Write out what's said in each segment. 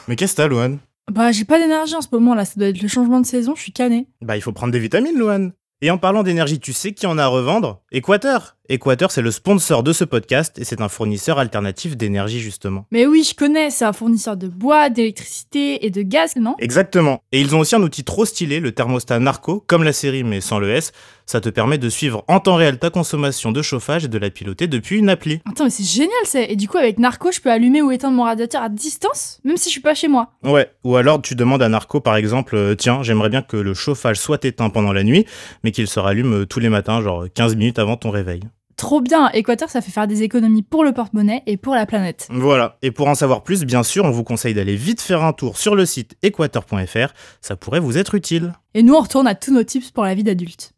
Mais qu'est-ce que t'as, Louane? Bah, j'ai pas d'énergie en ce moment là, ça doit être le changement de saison, je suis canée. Bah, il faut prendre des vitamines, Louane. Et en parlant d'énergie, tu sais qui en a à revendre? Équateur. Équateur, c'est le sponsor de ce podcast et c'est un fournisseur alternatif d'énergie, justement. Mais oui, je connais, c'est un fournisseur de bois, d'électricité et de gaz, non? Exactement. Et ils ont aussi un outil trop stylé, le thermostat Narco, comme la série mais sans le S. Ça te permet de suivre en temps réel ta consommation de chauffage et de la piloter depuis une appli. Attends, mais c'est génial ça. Et du coup, avec Narco, je peux allumer ou éteindre mon radiateur à distance, même si je suis pas chez moi. Ouais, ou alors tu demandes à Narco par exemple, tiens, j'aimerais bien que le chauffage soit éteint pendant la nuit, mais qu'il se rallume tous les matins, genre 15 minutes avant ton réveil. Trop bien, Équateur, ça fait faire des économies pour le porte-monnaie et pour la planète. Voilà, et pour en savoir plus, bien sûr, on vous conseille d'aller vite faire un tour sur le site équateur.fr, ça pourrait vous être utile. Et nous, on retourne à tous nos tips pour la vie d'adulte.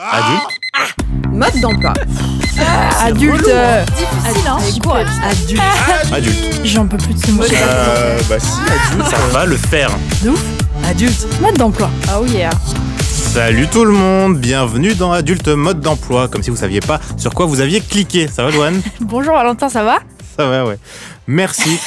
Adulte? Mode d'emploi. Adulte, Difficile, hein? avec courage. Adulte. J'en peux plus de ce mot. Bah si, adulte, ça va le faire. De ouf. Adulte. Mode d'emploi. Oh yeah. Salut tout le monde, bienvenue dans Adulte Mode d'Emploi, comme si vous saviez pas sur quoi vous aviez cliqué. Ça va, Louane? Bonjour Valentin, ça va? Ça va, ouais. Merci.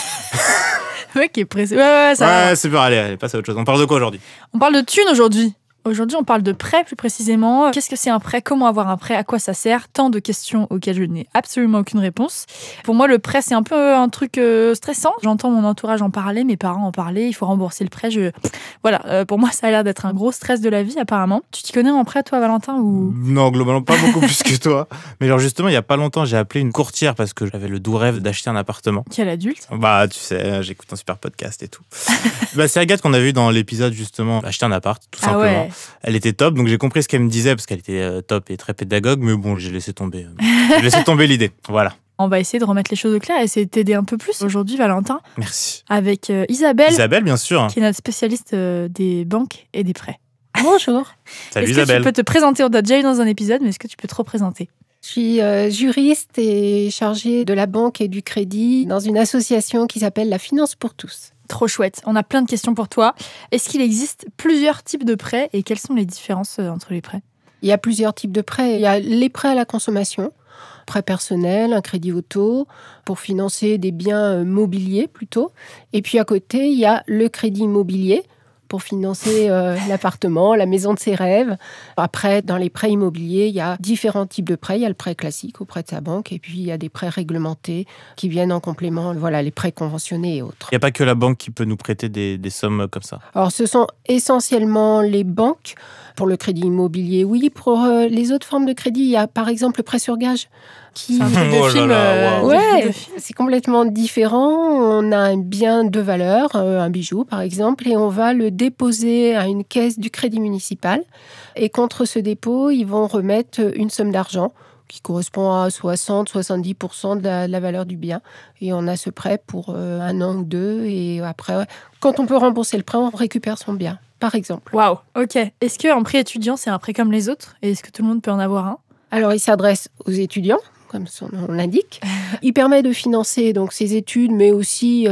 Le mec est pressé. Ouais, ça va. Ouais, c'est bien, allez, passe à autre chose. On parle de quoi aujourd'hui? On parle de thunes aujourd'hui. Aujourd'hui, on parle de prêt plus précisément. Qu'est-ce que c'est un prêt? Comment avoir un prêt? À quoi ça sert? Tant de questions auxquelles je n'ai absolument aucune réponse. Pour moi, le prêt, c'est un peu un truc stressant. J'entends mon entourage en parler, mes parents en parler. Il faut rembourser le prêt. Voilà, pour moi, ça a l'air d'être un gros stress de la vie, apparemment. Tu t'y connais en prêt, toi, Valentin ou... Non, globalement, pas beaucoup plus que toi. Mais genre, justement, il y a pas longtemps, j'ai appelé une courtière parce que j'avais le doux rêve d'acheter un appartement. Quel adulte? Bah, tu sais, j'écoute un super podcast et tout. Bah, c'est Agathe qu'on a vu dans l'épisode, justement, acheter un appart, tout simplement. Ouais. Elle était top, donc j'ai compris ce qu'elle me disait parce qu'elle était top et très pédagogue, mais bon, j'ai laissé tomber. J'ai laissé tomber l'idée. Voilà. On va essayer de remettre les choses au clair et essayer de t'aider un peu plus aujourd'hui, Valentin, Merci. avec Isabelle, Isabelle, bien sûr. qui est notre spécialiste des banques et des prêts. Bonjour. Salut Est-ce que Isabelle. tu peux te présenter? On t'a déjà eu dans un épisode, mais est-ce que tu peux te représenter? Je suis juriste et chargée de la banque et du crédit dans une association qui s'appelle La Finance pour tous. Trop chouette. On a plein de questions pour toi. Est-ce qu'il existe plusieurs types de prêts et quelles sont les différences entre les prêts? Il y a plusieurs types de prêts. Il y a les prêts à la consommation, prêt personnel, un crédit auto, pour financer des biens mobiliers plutôt. Et puis à côté, il y a le crédit immobilier, pour financer l'appartement, la maison de ses rêves. Après, dans les prêts immobiliers, il y a différents types de prêts. Il y a le prêt classique auprès de sa banque et puis il y a des prêts réglementés qui viennent en complément, voilà, les prêts conventionnés et autres. Il n'y a pas que la banque qui peut nous prêter des sommes comme ça. Alors, ce sont essentiellement les banques. Pour le crédit immobilier, oui. Pour les autres formes de crédit, il y a par exemple le prêt sur gage. C'est un truc de Oh là film. là, waouh. Ouais, c'est complètement différent. On a un bien de valeur, un bijou par exemple, et on va le déposer à une caisse du crédit municipal. Et contre ce dépôt, ils vont remettre une somme d'argent qui correspond à 60-70% de la valeur du bien. Et on a ce prêt pour 1 an ou 2. Et après, quand on peut rembourser le prêt, on récupère son bien, par exemple. Waouh, ok. Est-ce qu'un prêt étudiant, c'est un prêt comme les autres? Et est-ce que tout le monde peut en avoir un? Alors, il s'adresse aux étudiants, comme son nom l'indique. Il permet de financer donc ses études, mais aussi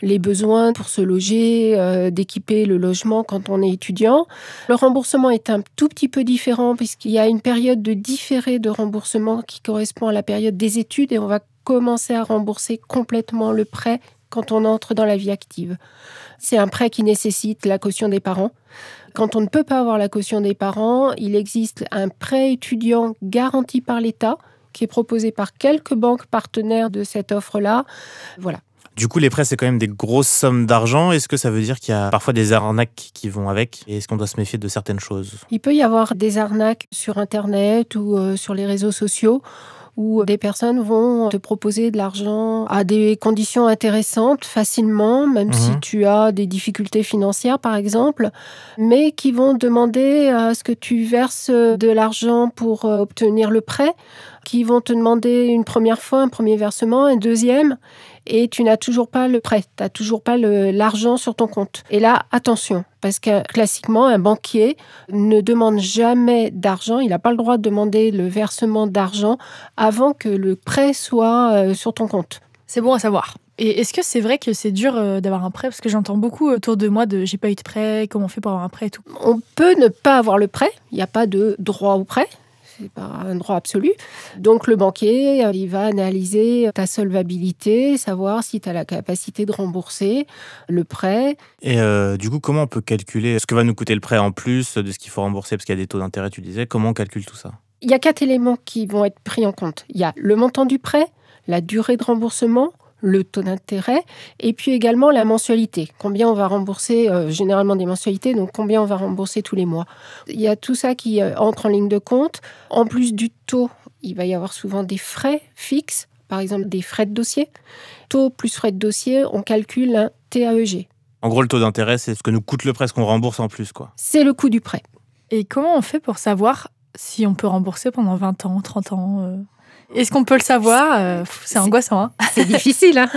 les besoins pour se loger, d'équiper le logement quand on est étudiant. Le remboursement est un tout petit peu différent puisqu'il y a une période de différé de remboursement qui correspond à la période des études et on va commencer à rembourser complètement le prêt quand on entre dans la vie active. C'est un prêt qui nécessite la caution des parents. Quand on ne peut pas avoir la caution des parents, il existe un prêt étudiant garanti par l'État qui est proposé par quelques banques partenaires de cette offre-là. Voilà. Du coup, les prêts, c'est quand même des grosses sommes d'argent. Est-ce que ça veut dire qu'il y a parfois des arnaques qui vont avec? Et est-ce qu'on doit se méfier de certaines choses? Il peut y avoir des arnaques sur Internet ou sur les réseaux sociaux où des personnes vont te proposer de l'argent à des conditions intéressantes facilement, même si tu as des difficultés financières par exemple, mais qui vont demander à ce que tu verses de l'argent pour obtenir le prêt, qui vont te demander une première fois un premier versement, un deuxième, et tu n'as toujours pas le prêt, tu n'as toujours pas l'argent sur ton compte. Et là, attention, parce que classiquement, un banquier ne demande jamais d'argent, il n'a pas le droit de demander le versement d'argent avant que le prêt soit sur ton compte. C'est bon à savoir. Et est-ce que c'est vrai que c'est dur d'avoir un prêt? Parce que j'entends beaucoup autour de moi de « j'ai pas eu de prêt, comment on fait pour avoir un prêt » et tout. On peut ne pas avoir le prêt, il n'y a pas de droit au prêt. c'est pas un droit absolu. Donc le banquier, il va analyser ta solvabilité, savoir si tu as la capacité de rembourser le prêt. Et du coup, comment on peut calculer ce que va nous coûter le prêt en plus de ce qu'il faut rembourser, parce qu'il y a des taux d'intérêt, tu disais, comment on calcule tout ça? Il y a 4 éléments qui vont être pris en compte. Il y a le montant du prêt, la durée de remboursement, le taux d'intérêt, et puis également la mensualité. Combien on va rembourser, généralement des mensualités, donc combien on va rembourser tous les mois. Il y a tout ça qui entre en ligne de compte. En plus du taux, il va y avoir souvent des frais fixes, par exemple des frais de dossier. Taux plus frais de dossier, on calcule un TAEG. En gros, le taux d'intérêt, c'est ce que nous coûte le prêt, ce qu'on rembourse en plus, quoi. C'est le coût du prêt. Et comment on fait pour savoir si on peut rembourser pendant 20 ans, 30 ans Est-ce qu'on peut le savoir? C'est angoissant. Hein. C'est difficile. Hein.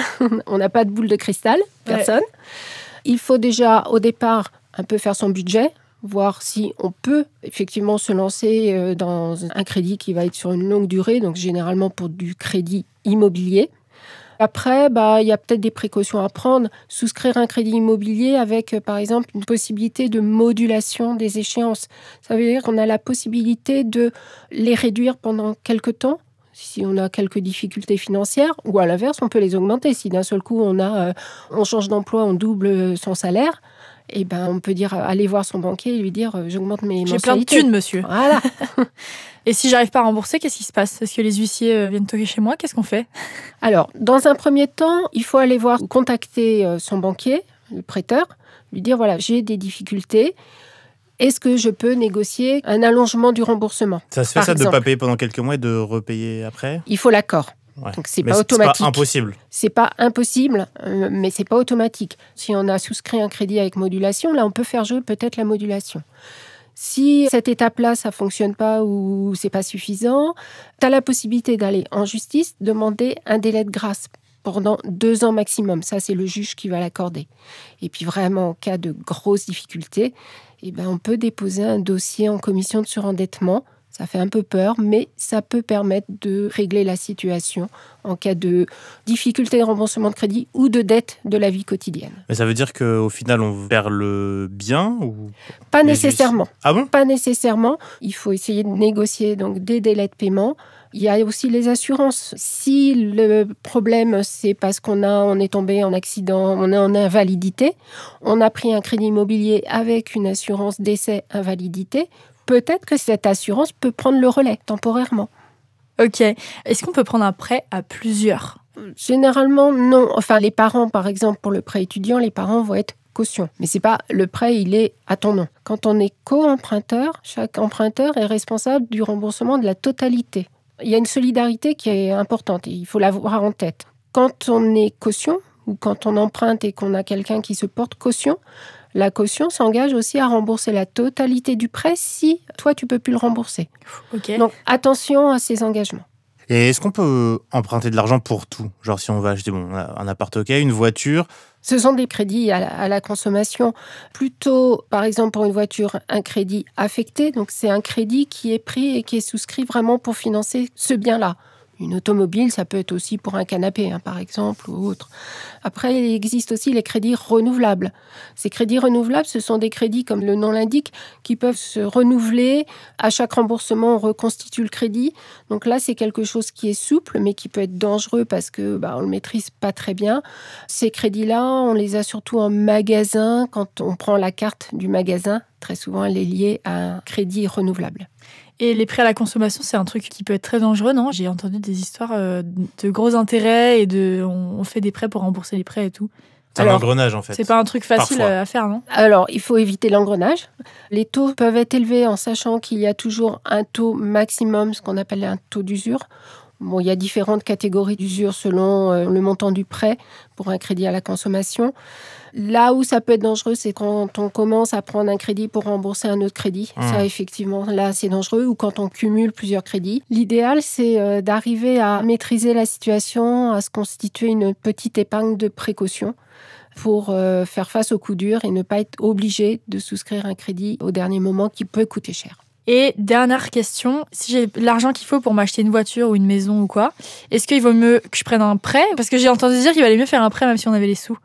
On n'a pas de boule de cristal, personne. Ouais. Il faut déjà, au départ, un peu faire son budget, voir si on peut effectivement se lancer dans un crédit qui va être sur une longue durée, donc généralement pour du crédit immobilier. Après, il y a peut-être des précautions à prendre. Souscrire un crédit immobilier avec, par exemple, une possibilité de modulation des échéances. Ça veut dire qu'on a la possibilité de les réduire pendant quelques temps, si on a quelques difficultés financières, ou à l'inverse, on peut les augmenter. Si d'un seul coup, on change d'emploi, on double son salaire, et on peut dire, aller voir son banquier et lui dire j'augmente mes mensualités. J'ai plein de thunes, monsieur. Voilà. Et si j'arrive pas à rembourser, qu'est-ce qui se passe? Est-ce que les huissiers viennent toquer chez moi? Qu'est-ce qu'on fait? Alors, dans un premier temps, il faut aller voir ou contacter son banquier, le prêteur, lui dire voilà, j'ai des difficultés. Est-ce que je peux négocier un allongement du remboursement? Ça se fait ça de ne pas payer pendant quelques mois et de repayer après? Il faut l'accord. Ouais. Donc c'est pas automatique. C'est pas impossible. C'est pas impossible, mais c'est pas automatique. Si on a souscrit un crédit avec modulation, là on peut faire jouer peut-être la modulation. Si cette étape-là, ça fonctionne pas ou c'est pas suffisant, tu as la possibilité d'aller en justice, demander un délai de grâce pendant 2 ans maximum. Ça, c'est le juge qui va l'accorder. Et puis vraiment, en cas de grosses difficultés, on peut déposer un dossier en commission de surendettement. Ça fait un peu peur, mais ça peut permettre de régler la situation en cas de difficulté de remboursement de crédit ou de dette de la vie quotidienne. Mais ça veut dire qu'au final, on perd le bien ou... Pas nécessairement. Ah bon? Pas nécessairement. Il faut essayer de négocier donc, des délais de paiement. Il y a aussi les assurances. Si le problème, c'est parce on est tombé en accident, on est en invalidité, on a pris un crédit immobilier avec une assurance décès invalidité, peut-être que cette assurance peut prendre le relais temporairement. Ok. Est-ce qu'on peut prendre un prêt à plusieurs? Généralement, non. Enfin, les parents, par exemple, pour le prêt étudiant, les parents vont être caution. Mais c'est pas le prêt, il est à ton nom. Quand on est co-emprunteur, chaque emprunteur est responsable du remboursement de la totalité. Il y a une solidarité qui est importante et il faut l'avoir en tête. Quand on est caution ou quand on emprunte et qu'on a quelqu'un qui se porte caution, la caution s'engage aussi à rembourser la totalité du prêt si toi, tu ne peux plus le rembourser. Okay. Donc, attention à ces engagements. Et est-ce qu'on peut emprunter de l'argent pour tout? Genre si on va acheter un appart, ok, une voiture. Ce sont des crédits à la consommation. Plutôt, par exemple, pour une voiture, un crédit affecté. Donc, c'est un crédit qui est pris et qui est souscrit vraiment pour financer ce bien-là. Une automobile, ça peut être aussi pour un canapé, par exemple, ou autre. Après, il existe aussi les crédits renouvelables. Ces crédits renouvelables, ce sont des crédits, comme le nom l'indique, qui peuvent se renouveler. À chaque remboursement, on reconstitue le crédit. Donc là, c'est quelque chose qui est souple, mais qui peut être dangereux parce que on le maîtrise pas très bien. Ces crédits-là, on les a surtout en magasin. Quand on prend la carte du magasin, très souvent, elle est liée à un crédit renouvelable. Et les prêts à la consommation, c'est un truc qui peut être très dangereux, non? J'ai entendu des histoires de gros intérêts et on fait des prêts pour rembourser les prêts et tout. C'est un engrenage, en fait. C'est pas un truc facile à faire, non? Alors, il faut éviter l'engrenage. Les taux peuvent être élevés en sachant qu'il y a toujours un taux maximum, ce qu'on appelle un taux d'usure. Bon, il y a différentes catégories d'usure selon le montant du prêt pour un crédit à la consommation. Là où ça peut être dangereux, c'est quand on commence à prendre un crédit pour rembourser un autre crédit. Ça, effectivement, là, c'est dangereux. Ou quand on cumule plusieurs crédits. L'idéal, c'est d'arriver à maîtriser la situation, à se constituer une petite épargne de précaution pour faire face aux coups durs et ne pas être obligé de souscrire un crédit au dernier moment qui peut coûter cher. Et dernière question, si j'ai l'argent qu'il faut pour m'acheter une voiture ou une maison ou quoi, est-ce qu'il vaut mieux que je prenne un prêt? Parce que j'ai entendu dire qu'il valait mieux faire un prêt même si on avait les sous.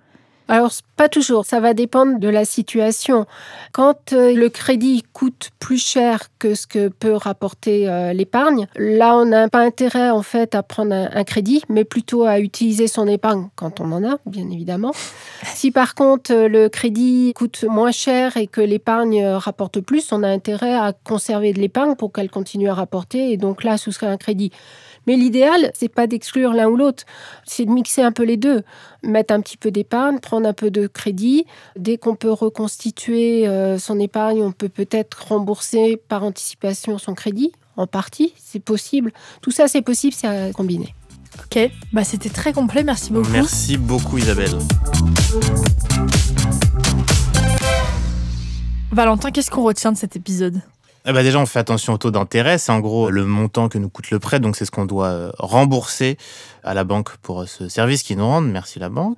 Alors, pas toujours, ça va dépendre de la situation. Quand le crédit coûte plus cher que ce que peut rapporter l'épargne, là, on n'a pas intérêt en fait à prendre un crédit, mais plutôt à utiliser son épargne quand on en a, bien évidemment. Si par contre, le crédit coûte moins cher et que l'épargne rapporte plus, on a intérêt à conserver de l'épargne pour qu'elle continue à rapporter et donc là, souscrire un crédit. Mais l'idéal, c'est pas d'exclure l'un ou l'autre, c'est de mixer un peu les deux. Mettre un petit peu d'épargne, prendre un peu de crédit. Dès qu'on peut reconstituer son épargne, on peut peut-être rembourser par anticipation son crédit, en partie, c'est possible. Tout ça, c'est possible, c'est à combiner. Ok, c'était très complet, merci beaucoup. Merci beaucoup Isabelle. Valentin, qu'est-ce qu'on retient de cet épisode ? Déjà, on fait attention au taux d'intérêt. C'est en gros le montant que nous coûte le prêt. Donc, c'est ce qu'on doit rembourser à la banque pour ce service qu'ils nous rendent. Merci la banque.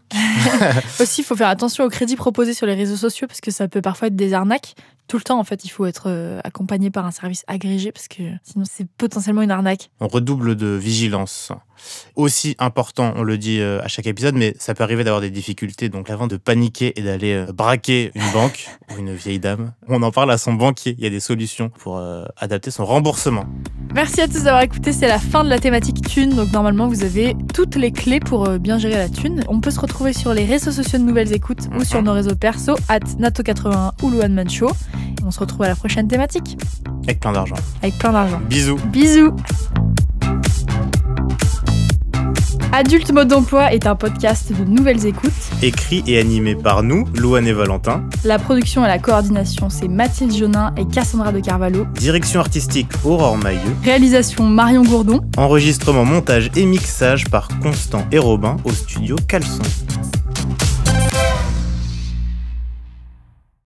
Aussi, il faut faire attention aux crédits proposés sur les réseaux sociaux parce que ça peut parfois être des arnaques. Tout le temps, en fait, il faut être accompagné par un service agrégé parce que sinon, c'est potentiellement une arnaque. On redouble de vigilance. Aussi important, on le dit à chaque épisode, mais ça peut arriver d'avoir des difficultés. Donc, avant de paniquer et d'aller braquer une banque ou une vieille dame, on en parle à son banquier. Il y a des solutions pour adapter son remboursement. Merci à tous d'avoir écouté. C'est la fin de la thématique thune. Donc, normalement, vous avez toutes les clés pour bien gérer la thune. On peut se retrouver sur les réseaux sociaux de Nouvelles Écoutes ou sur nos réseaux perso @nato81 ou Luan Show. On se retrouve à la prochaine thématique. Avec plein d'argent. Avec plein d'argent. Bisous. Bisous. Adulte Mode d'Emploi est un podcast de Nouvelles Écoutes. Écrit et animé par nous, Louane et Valentin. La production et la coordination, c'est Mathilde Jonin et Cassandra de Carvalho. Direction artistique, Aurore Mailleux. Réalisation, Marion Gourdon. Enregistrement, montage et mixage par Constant et Robin au studio Caleçon.